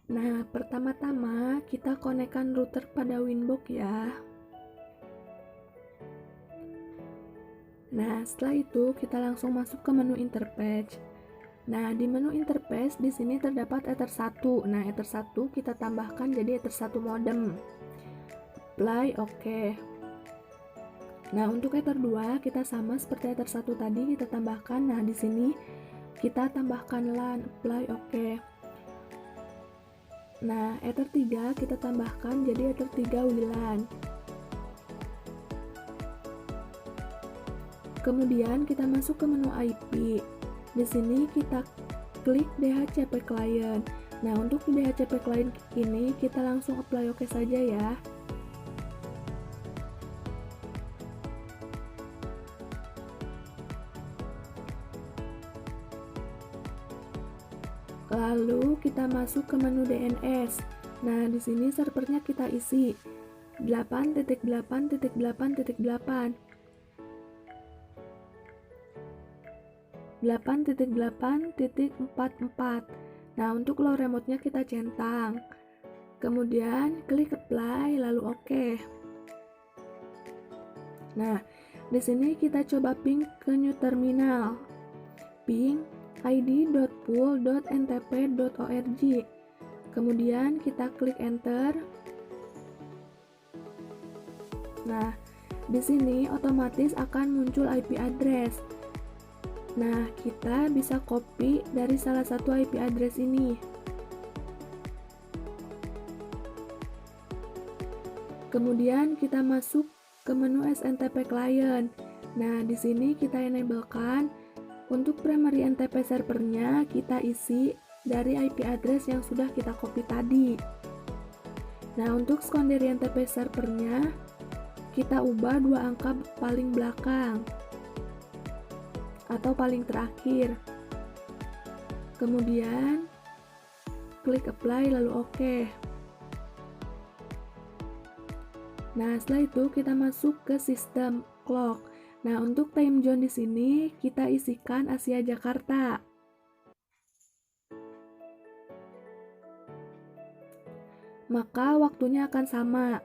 Nah, pertama-tama kita konekkan router pada Winbox ya. Nah, setelah itu kita langsung masuk ke menu interface. Nah, di menu interface di sini terdapat Ether 1. Nah, Ether 1 kita tambahkan jadi Ether 1 modem. Apply, oke. Nah, untuk Ether 2 kita sama seperti Ether 1 tadi kita tambahkan. Nah, di sini kita tambahkan LAN, apply, oke. Nah, Ether 3 kita tambahkan jadi Ether 3 WLAN. Kemudian kita masuk ke menu IP. Di sini kita klik DHCP client. Nah, untuk di DHCP client ini kita langsung apply oke saja ya. Lalu kita masuk ke menu DNS. Nah, di sini servernya kita isi 8.8.8.8 8.8.44. Nah, untuk low remote-nya kita centang. Kemudian klik apply lalu oke. Nah, di sini kita coba ping ke new terminal. Ping id.pool.ntp.org. Kemudian kita klik enter. Nah, di sini otomatis akan muncul IP address. Nah, kita bisa copy dari salah satu IP address ini. Kemudian kita masuk ke menu SNTP client. Nah, di sini kita enablekan untuk primary NTP servernya kita isi dari IP address yang sudah kita copy tadi. Nah, untuk secondary NTP servernya kita ubah 2 angka paling belakang atau paling terakhir. Kemudian klik apply lalu oke. Nah, setelah itu kita masuk ke sistem clock. Nah, untuk time zone di sini kita isikan Asia Jakarta. Maka waktunya akan sama.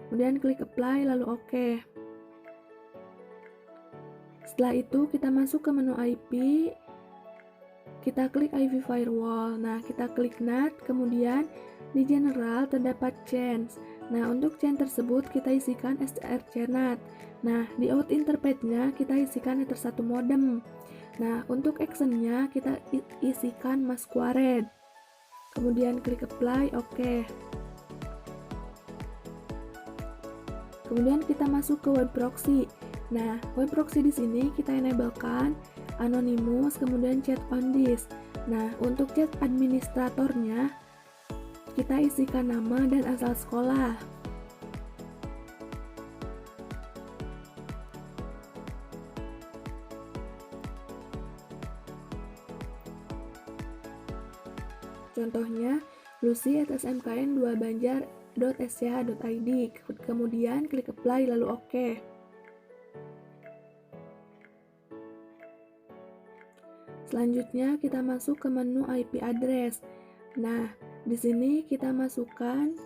Kemudian klik apply lalu oke. Setelah itu kita masuk ke menu IP. Kita klik IV firewall. Nah, kita klik NAT, kemudian di general terdapat change. Nah, untuk change tersebut kita isikan strcNAT. Nah, di out interface-nya kita isikan Ether 1 modem. Nah, untuk action-nya kita isikan Masquerade. Kemudian klik apply, oke. Kemudian kita masuk ke web proxy. Nah, web proxy di sini kita enablekan anonymous, kemudian chat on disk. Nah, untuk chat administratornya kita isikan nama dan asal sekolah. Contohnya lucy@smkn2banjar.sch.id. Kemudian klik apply lalu oke. Selanjutnya kita masuk ke menu IP address. Nah, di sini kita masukkan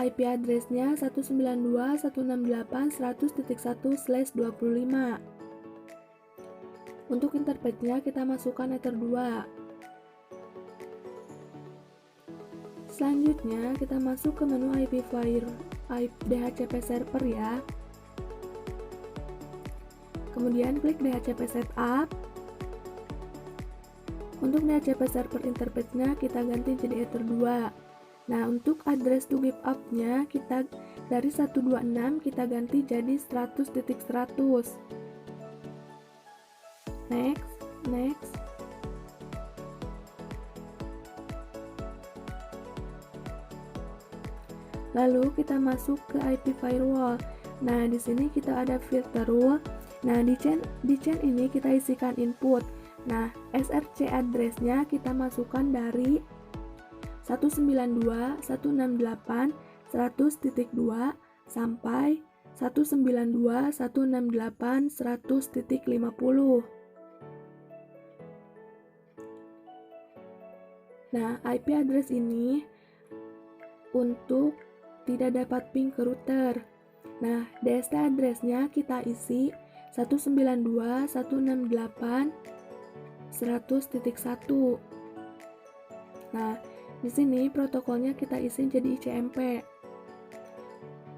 IP address-nya 192.168.100.1/25. Untuk interface-nya kita masukkan Ether 2. Selanjutnya kita masuk ke menu IP DHCP server ya. Kemudian klik DHCP setup. Untuk DHCP server interface-nya kita ganti jadi Ether 2. Nah, untuk address to give up-nya kita dari 126 kita ganti jadi 100.100. Next. Lalu kita masuk ke IP firewall. Nah, di sini kita ada filter rule. Nah, di chain ini kita isikan input. Nah, SRC address-nya kita masukkan dari 192.168.100.2 sampai 192.168.100.50. Nah, IP address ini untuk tidak dapat ping ke router. Nah, DST address-nya kita isi 192.168.100.1. Nah, di sini protokolnya kita isi jadi ICMP.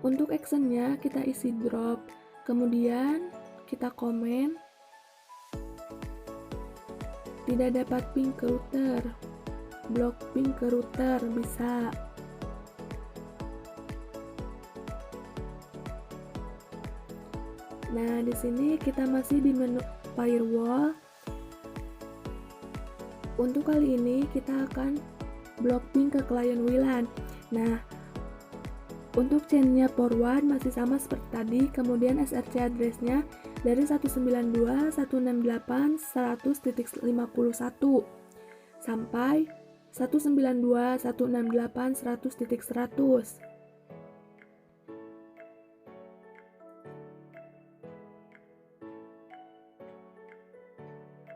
Untuk actionnya kita isi drop, kemudian kita komen tidak dapat ping ke router, blok ping ke router bisa. Nah, di sini kita masih di menu firewall. Untuk kali ini kita akan blok ping ke klien WLAN. Nah, untuk chainnya forward masih sama seperti tadi, kemudian SRC address-nya dari 192.168.100.51 sampai 192.168.100.100.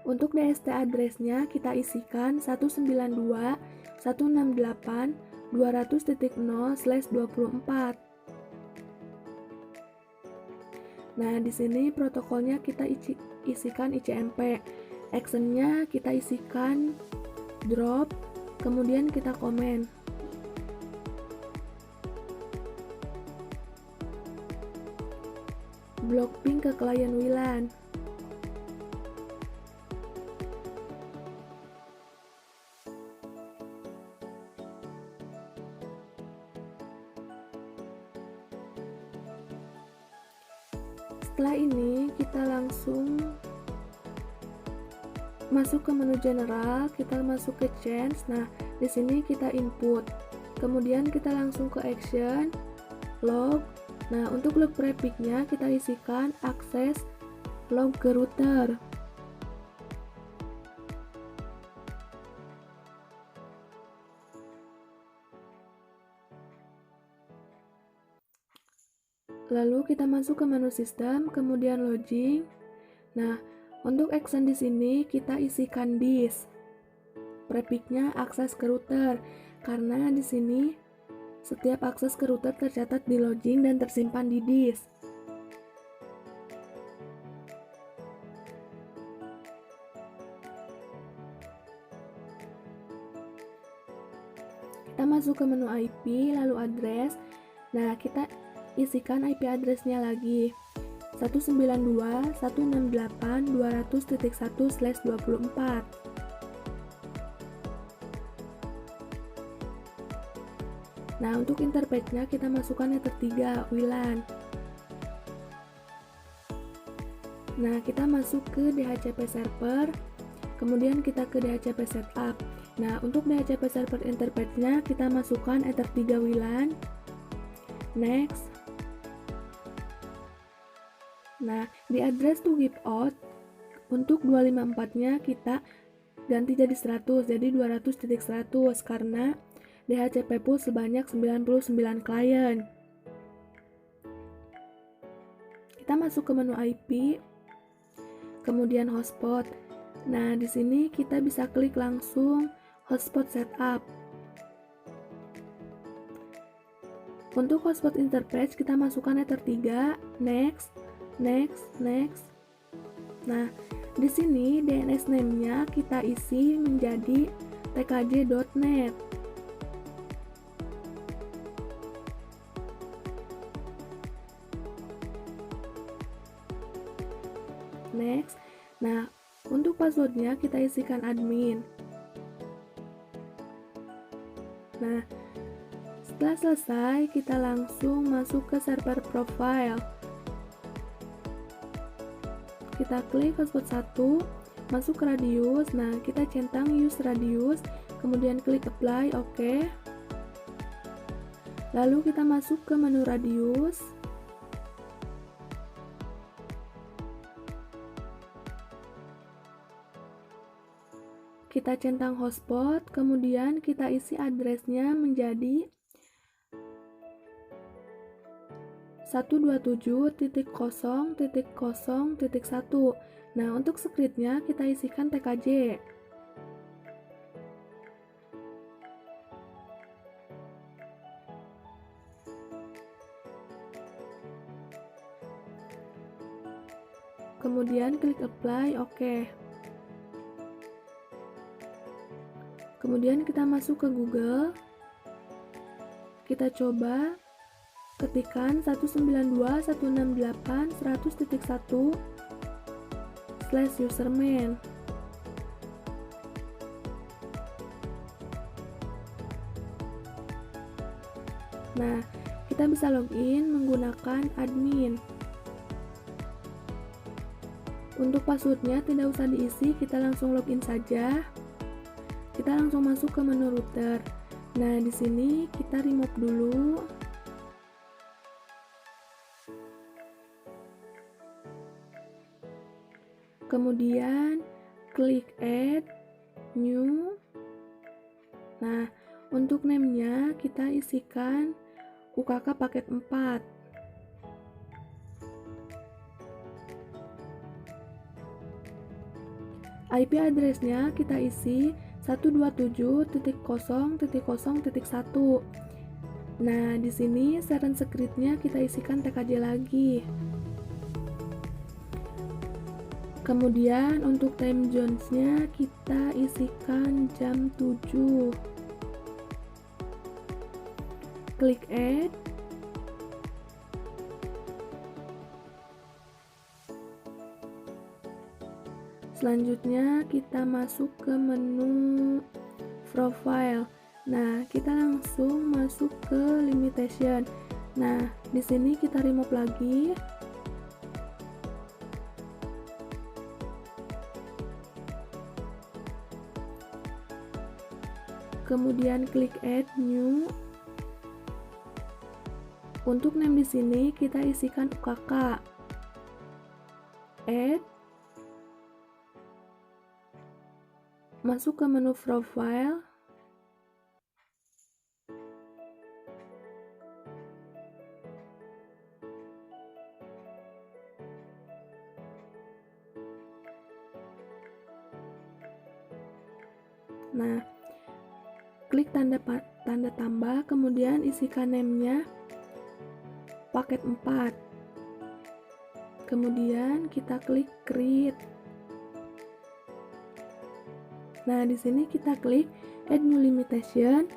Untuk DST address-nya kita isikan 192.168.200.0/24. Nah, di sini protokolnya kita isikan ICMP. Actionnya kita isikan drop, kemudian kita komen. Blok ping ke klien WLAN. Setelah ini kita langsung masuk ke menu general, kita masuk ke change. Nah, di sini kita input. Kemudian kita langsung ke action, log. Nah, untuk log prefix-nya kita isikan akses log ke router. Lalu kita masuk ke menu sistem, kemudian login. Nah, untuk action di sini kita isikan disk. Prefix-nya akses ke router, karena di sini setiap akses ke router tercatat di login dan tersimpan di disk. Kita masuk ke menu IP, lalu address. Nah, kita isikan IP address-nya lagi 192.168.200.1/24. Nah, untuk interface-nya kita masukkan ether 3 WLAN. Nah, kita masuk ke DHCP server, kemudian kita ke DHCP setup. Nah, untuk DHCP server interface-nya kita masukkan ether 3 WLAN. Next. Nah, di address to give out untuk 254-nya kita ganti jadi 100, jadi 200.100 karena DHCP pool sebanyak 99 klien. Kita masuk ke menu IP, kemudian hotspot. Nah, di sini kita bisa klik langsung hotspot setup. Untuk hotspot interface kita masukkan ether 3, next. Nah, di sini DNS name-nya kita isi menjadi tkj.net. Next. Nah, untuk passwordnya kita isikan admin. Nah, setelah selesai kita langsung masuk ke server profile. Kita klik hotspot 1, masuk ke radius. Nah, kita centang use radius, kemudian klik apply, oke. Lalu kita masuk ke menu radius. Kita centang hotspot, kemudian kita isi addressnya menjadi 127.0.0.1. Nah, untuk scriptnya kita isikan TKJ. kemudian klik apply, oke. Kemudian kita masuk ke Google, kita coba ketikkan 192.168.100.1/username. Nah, kita bisa login menggunakan admin. Untuk passwordnya tidak usah diisi, kita langsung login saja. Kita langsung masuk ke menu router. Nah, di sini kita remove dulu. Kemudian klik add new. Nah, untuk name-nya kita isikan UKK paket 4. IP address-nya kita isi 127.0.0.1. Nah, di sini sharing script-nya kita isikan TKJ lagi. Kemudian untuk time zones-nya kita isikan jam 7. Klik add. Selanjutnya kita masuk ke menu profile. Nah, kita langsung masuk ke limitation. Nah, di sini kita remove lagi. Kemudian klik add new. Untuk name di sini kita isikan UKK. Add. Masuk ke menu profile. Nah, klik tanda tambah, kemudian isikan name-nya paket 4. Kemudian kita klik create. Nah, di sini kita klik add new limitation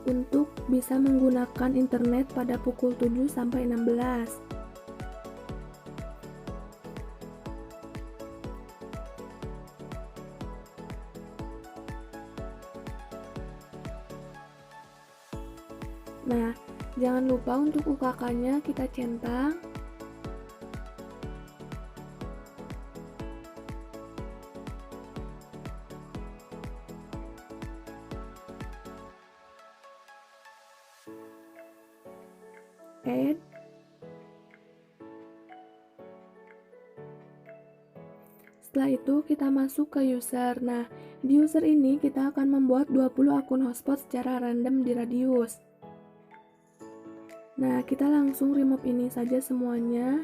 untuk bisa menggunakan internet pada pukul 7 sampai 16. Nah, jangan lupa untuk UKK-nya kita centang. Add. Setelah itu kita masuk ke user. Nah, di user ini kita akan membuat 20 akun hotspot secara random di Radius. Nah, kita langsung remove ini saja semuanya.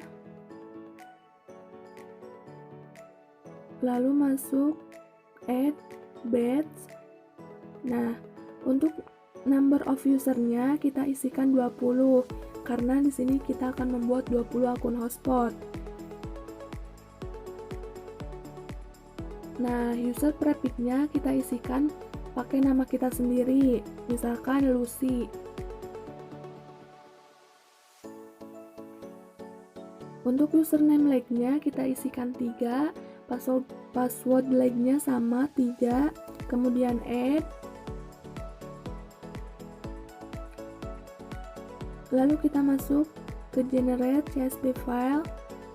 Lalu masuk add batch. Nah, untuk number of usernya kita isikan 20 karena di sini kita akan membuat 20 akun hotspot. Nah, user prefix-nya kita isikan pakai nama kita sendiri, misalkan Lucy. Untuk username leg-nya kita isikan 3, password leg-nya sama 3, kemudian add. Lalu kita masuk ke generate CSV file,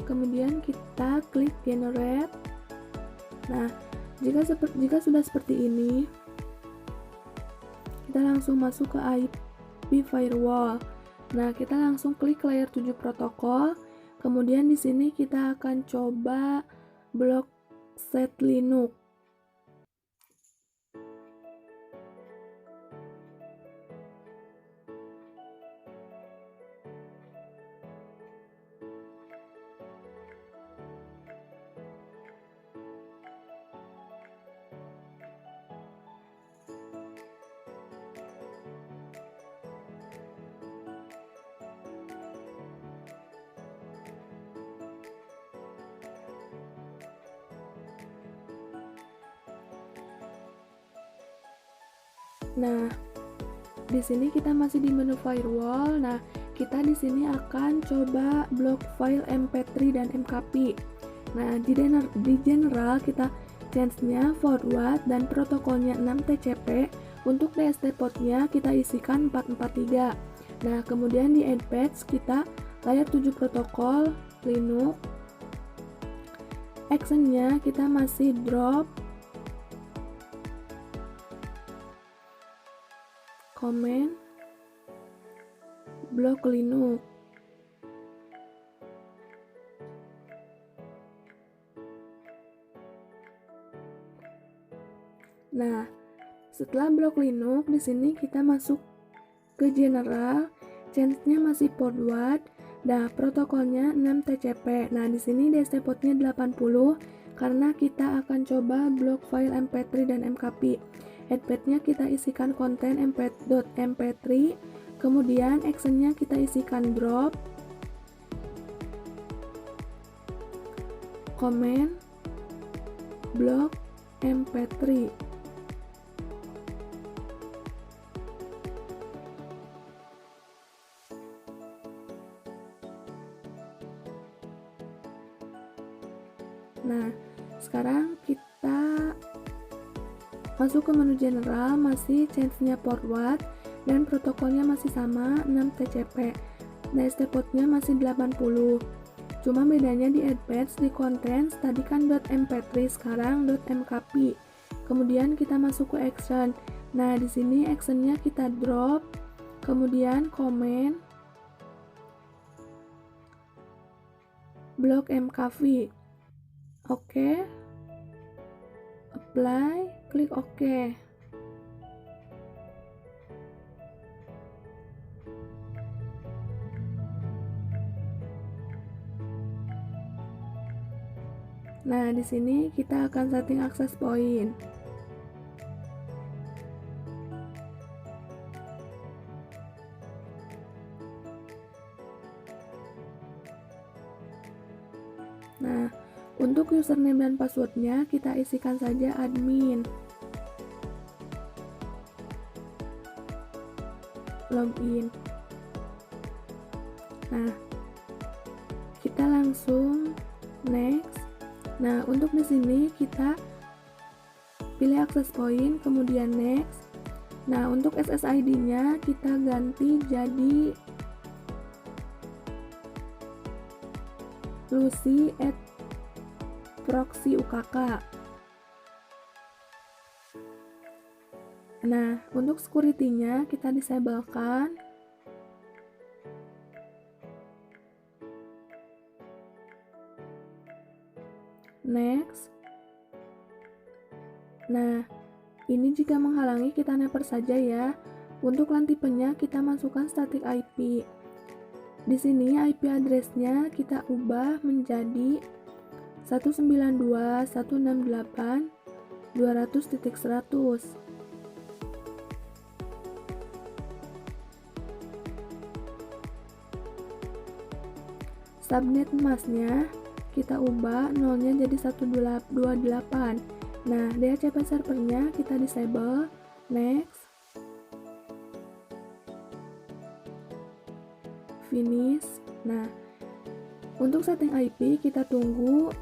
kemudian kita klik generate. Nah, jika sudah seperti ini, kita langsung masuk ke IP firewall. Nah, kita langsung klik layer 7 protokol. Kemudian di sini kita akan coba block set Linux. Nah, di sini kita masih di menu firewall. Nah, kita di sini akan coba blok file MP3 dan MKP. Nah, di general kita change-nya forward dan protokolnya 6TCP. Untuk DST port-nya kita isikan 443. Nah, kemudian di add patch kita layer 7 protokol Linux. Action-nya kita masih drop command blok Linux. Nah, setelah blok Linux, di sini kita masuk ke general, change-nya masih forward, nah protokolnya 6TCP. Nah, di sini DST port-nya 80 karena kita akan coba blok file MP3 dan MKP. Headpad-nya kita isikan konten mp3, kemudian action-nya kita isikan drop command blok mp3. Nah, sekarang kita masuk ke menu general, masih change-nya forward dan protokolnya masih sama 6TCP. DST port-nya masih 80. Cuma bedanya di add patch di contents tadi kan .mp3, sekarang .mkp. Kemudian kita masuk ke action. Nah, di sini action-nya kita drop, kemudian comment blok mkv. Oke. Apply, klik OK. Nah, di sini kita akan setting access point. Nah, untuk username dan passwordnya kita isikan saja admin. Login. Nah, kita langsung next. Nah, untuk di sini kita pilih access point, kemudian next. Nah, untuk SSID-nya kita ganti jadi Lucy@proxy UKK. Nah, untuk security-nya kita disablekan. Next. Nah, ini jika menghalangi kita never saja ya. Untuk LAN tipenya kita masukkan static IP. Di sini IP address-nya kita ubah menjadi 192.168.200.100. Subnet masknya kita ubah nolnya jadi 128. Nah, DHCP servernya kita disable. Next. Finish. Nah, untuk setting IP kita tunggu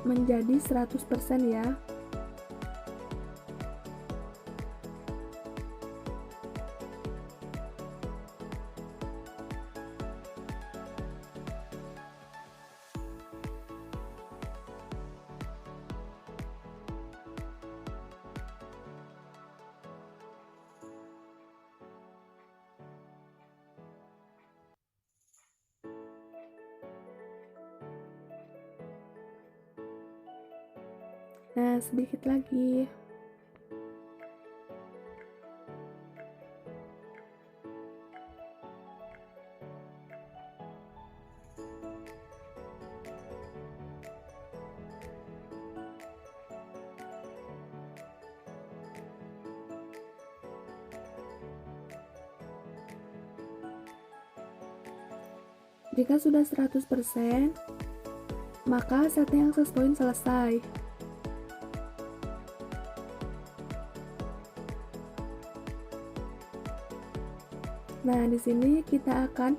menjadi 100% ya. Nah, sedikit lagi. Jika sudah 100%, maka setting access point selesai. Nah, di sini kita akan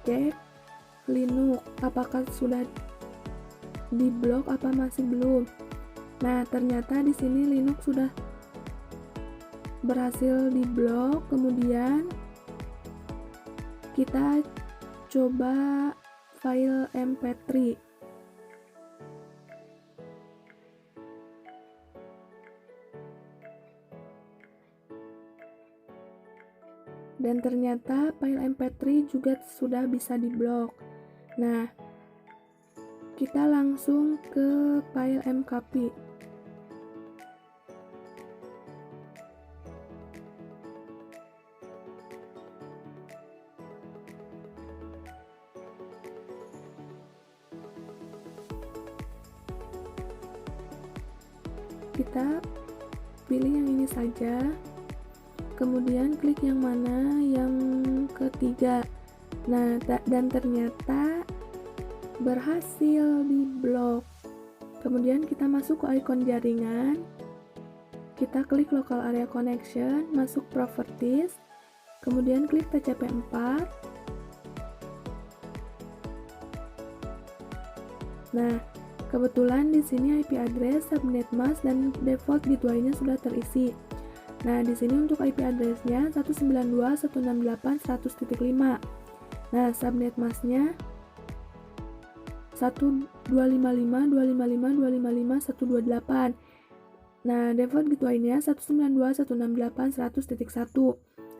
cek Linux apakah sudah diblok apa masih belum. Nah, ternyata di sini Linux sudah berhasil diblok. Kemudian kita coba file mp3. Dan ternyata file mp3 juga sudah bisa diblok. Nah, kita langsung ke file mkp. Kita pilih yang ini saja, kemudian klik yang mana, yang ketiga. Nah, dan ternyata berhasil diblok. Kemudian kita masuk ke ikon jaringan, kita klik local area connection, masuk properties, kemudian klik TCP4. Nah, kebetulan di sini IP address, subnet mask, dan default gateway-nya sudah terisi. Nah, di sini untuk IP address-nya 192.168.100.5. Nah, subnet mask-nya 1.255.255.255.128. Nah, default gateway-nya 192.168.100.1.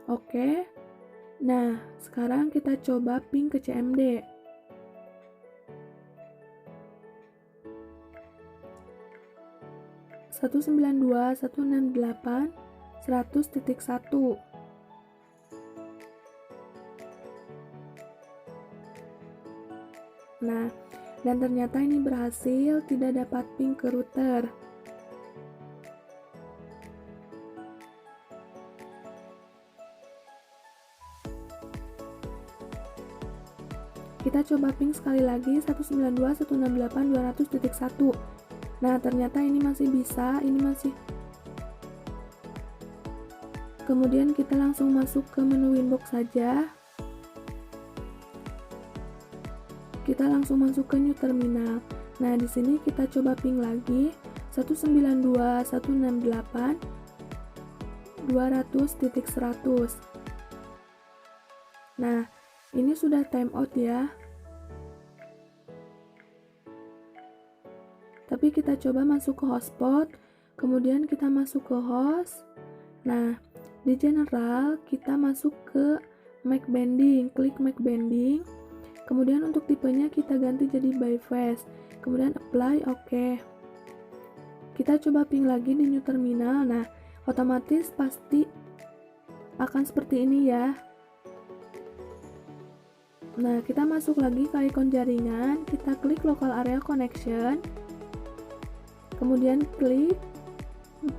Oke. Nah, sekarang kita coba ping ke CMD. 192.168.100.1. Nah, dan ternyata ini berhasil, tidak dapat ping ke router. Kita coba ping sekali lagi 192.168.200.1. Nah, ternyata ini masih bisa, ini masih. Kemudian kita langsung masuk ke menu Winbox saja. Kita langsung masuk ke new terminal. Nah, di sini kita coba ping lagi 192.168.200.100. Nah, ini sudah timeout ya. Tapi kita coba masuk ke hotspot, kemudian kita masuk ke host. Nah, di general kita masuk ke MAC binding, klik MAC binding. Kemudian untuk tipenya kita ganti jadi bypass. Kemudian apply, oke. Kita coba ping lagi di new terminal. Nah, otomatis pasti akan seperti ini ya. Nah, kita masuk lagi ke ikon jaringan, kita klik local area connection. Kemudian klik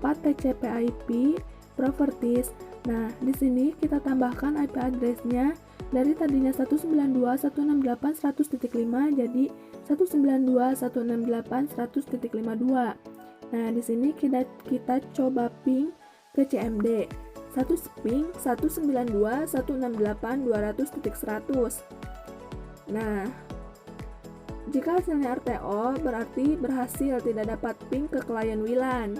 4 TCP/IP properties. Nah, di sini kita tambahkan IP address-nya dari tadinya 192.168.100.5 jadi 192.168.100.52. Nah, di sini kita coba ping ke CMD. Ping 192.168.200.100. Nah, jika hasilnya RTO berarti berhasil, tidak dapat ping ke klien WLAN.